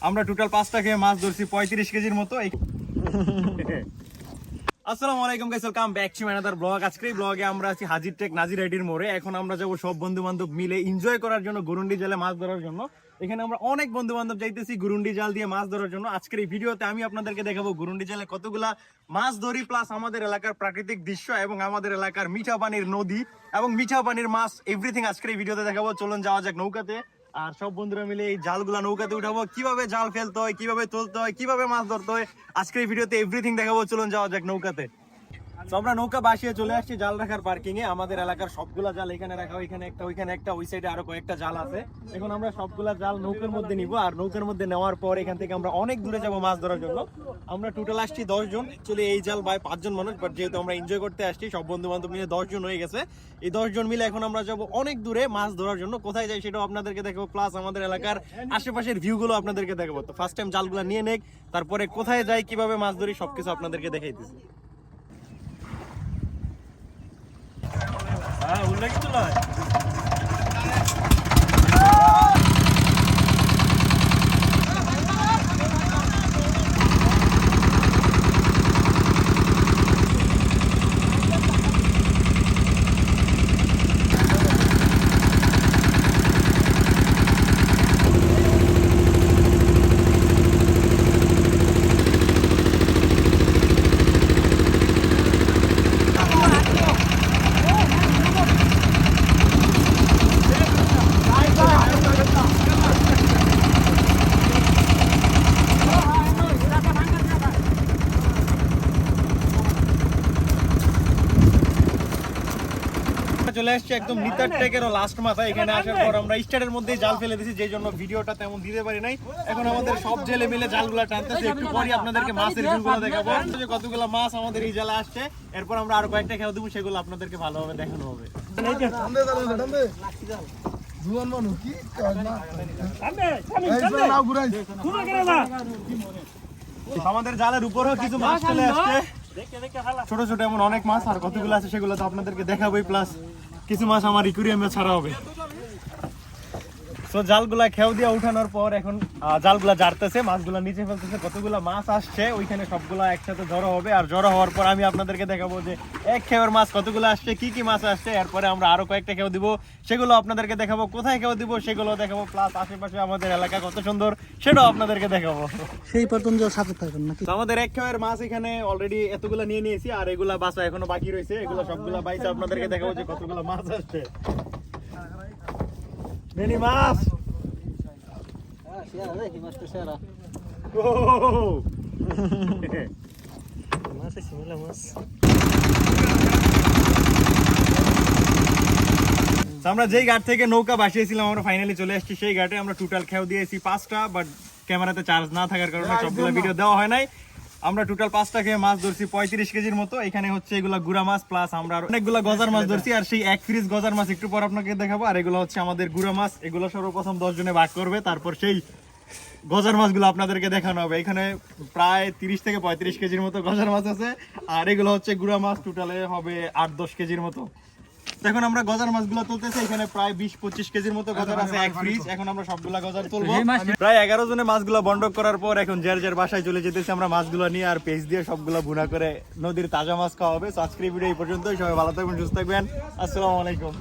আমরা টোটাল 5টা খেয়ে মাছ ধরছি 35 কেজির মতো। আসসালামু আলাইকুম guys, welcome back to another blog. আজকের এই ব্লগে আমরা আছি হাজির টেক নাজির আইডির মোড়ে। এখন আমরা যাব সব বন্ধু বান্ধব মিলে এনজয় করার জন্য গুরুন্ডি জালে মাছ ধরার জন্য। এখানে আমরা অনেক বন্ধু বান্ধব যাইতেছি গুরুন্ডি জাল দিয়ে মাছ ধরার জন্য। আজকের এই ভিডিওতে আমি আপনাদেরকে দেখাবো গুরুন্ডি জালে কতগুলা মাছ ধরি, প্লাস আমাদের এলাকার প্রাকৃতিক দৃশ্য এবং আমাদের এলাকার মিঠা পানির নদী এবং মিঠা পানির মাছ, এভরিথিং আজকের এই ভিডিওতে দেখাবো। চলুন যাওয়া যাক নৌকাতে, আর সব বন্ধুরা মিলে এই জালগুলা নৌকাতে উঠাবো, কিভাবে জাল ফেলতে হয়, কিভাবে তুলতে হয়, কিভাবে মাছ ধরতে হয়, আজকের এই ভিডিওতে এভরিথিং দেখাবো। চলুন যাওয়া যাক নৌকাতে। তো আমরা নৌকা বাসিয়ে চলে আসছি জাল রাখার পার্কিং এ। আমাদের এলাকার সবগুলা জাল এখানে রাখা, ওইখানে একটা, ওই সাইডে আরো কয়েকটা জাল আছে। এখন আমরা সবগুলা জাল নৌকার মধ্যে নিব, আর নৌকার মধ্যে নেওয়ার পর এখান থেকে আমরা অনেক দূরে যাব মাছ ধরার জন্য। আমরা টোটাল আসছি 10 জন। অ্যাকচুয়ালি এই জাল বাই 5 জন মানুষ, বাট যেহেতু আমরা এনজয় করতে আসছি সব বন্ধু বান্ধব মিলে 10 জন হয়ে গেছে। এই 10 জন মিলে এখন আমরা যাব অনেক দূরে মাছ ধরার জন্য। কোথায় যাই সেটাও আপনাদেরকে দেখাবো, প্লাস আমাদের এলাকার আশেপাশের ভিউ গুলো আপনাদেরকে দেখাবো। তো ফার্স্ট টাইম জালগুলা নিয়ে নেক, তারপরে কোথায় যাই, কিভাবে মাছ ধরি, সবকিছু আপনাদেরকে দেখাইতেছি। উল্লেখ তো নয়। চলে আসছে একদম নিতার টেকের লাস্ট মাথা। এখানে আসার পর আমরা স্টার্টের মধ্যেই জাল ফেলে দিয়েছি, যে জন্য ভিডিওটা তেমন দিতে পারি নাই। এখন আমাদের সব জেলে মিলে জালগুলা টানতেছে, একটু পরে আপনাদেরকে মাছের ভিউগুলো দেখাবো, যে কতগুলো মাছ আমাদের এই জালে আসছে। এরপর আমরা আরো কয়েকটা খেয়ে দেবো, সেগুলো আপনাদেরকে ভালোভাবে দেখানো হবে। আমাদের জালের উপরেও কিছু মাছ চলে আসছে, ছোট ছোট এমন অনেক মাছ, আর কতগুলো আছে সেগুলো তো আপনাদেরকে দেখাবোই, প্লাস কিছু মাছ আমার ইকুরিয়ামে ছাড়া হবে। তো জালগুলা খেউ দিয়ে উঠানোর পর এখন জালগুলা জারতেছে, মাছগুলা নিচে ফেলতেছে। কতগুলা মাছ আসছে ওইখানে সবগুলা একসাথে জড়ো হবে, আর জড়ো হওয়ার পর আমি আপনাদেরকে দেখাবো যে এক খেউর মাছ কতগুলো আসছে, কি কি মাছ আসছে। এরপরে আমরা আরো কয়েকটা খেউ দিব, সেগুলো আপনাদেরকে দেখাবো। কোথায় খেউ দিব সেগুলো দেখাবো, প্লাস আশেপাশে আমাদের এলাকা কত সুন্দর সেটাও আপনাদেরকে দেখাবো। সেই পর্যন্ত সাথে থাকবেন নাকি? আমাদের এক খেউর মাছ এখানে অলরেডি এতগুলা নিয়ে নিয়েছি, আর এগুলা বাসা এখনো বাকি রয়েছে। এগুলো সবগুলা বাইসা আপনাদেরকে দেখাবো যে কতগুলো মাছ আসছে। মেনি মাছ আমরা যেই ঘাট থেকে নৌকা বাসিয়েছিলাম আমরা ফাইনালি চলে আসছি সেই ঘাটে। আমরা টোটাল খেউ দিয়েছি 5টা, বাট ক্যামেরাতে চার্জ না থাকার কারণে সবগুলো ভিডিও দেওয়া হয় নাই। আমরা টোটাল 5টা খেয়ে মাছ ধরছি 35 কেজির মতো। এখানে হচ্ছে এগুলা গুড়া মাছ, প্লাস আমরা অনেকগুলা গজার মাছ ধরছি, আর সেই এক ফ্রিজ গজার মাছ একটু পর আপনাকে দেখাবো। আর এগুলো হচ্ছে আমাদের গুড়া মাছ, এগুলো সর্বপ্রথম 10 জনে ভাগ করবে, তারপর সেই গজার মাছগুলো আপনাদেরকে দেখানো হবে। এখানে প্রায় 30 থেকে 35 কেজির মতো গজার মাছ আছে, আর এগুলো হচ্ছে গুড়া মাছ, টোটালে হবে 8-10 কেজির মতো। এখন আমরা গজার মাছগুলো তুলতেছি, এখানে প্রায় 20-25 কেজির মতো গজার আছে এক ফ্রিজ। এখন আমরা সবগুলা গজার তুলবো। প্রায় 11 জনে মাছগুলো বন্টন করার পর এখন যার যার বাসায় চলে যেতেছি আমরা মাছগুলো নিয়ে, আর পেঁচ দিয়ে সবগুলো ভুনা করে নদীর তাজা মাছ খাওয়া হবে। তো আজকের ভিডিও এই পর্যন্তই। সবাই ভালো থাকবেন, সুস্থ থাকবেন। আসসালামু আলাইকুম।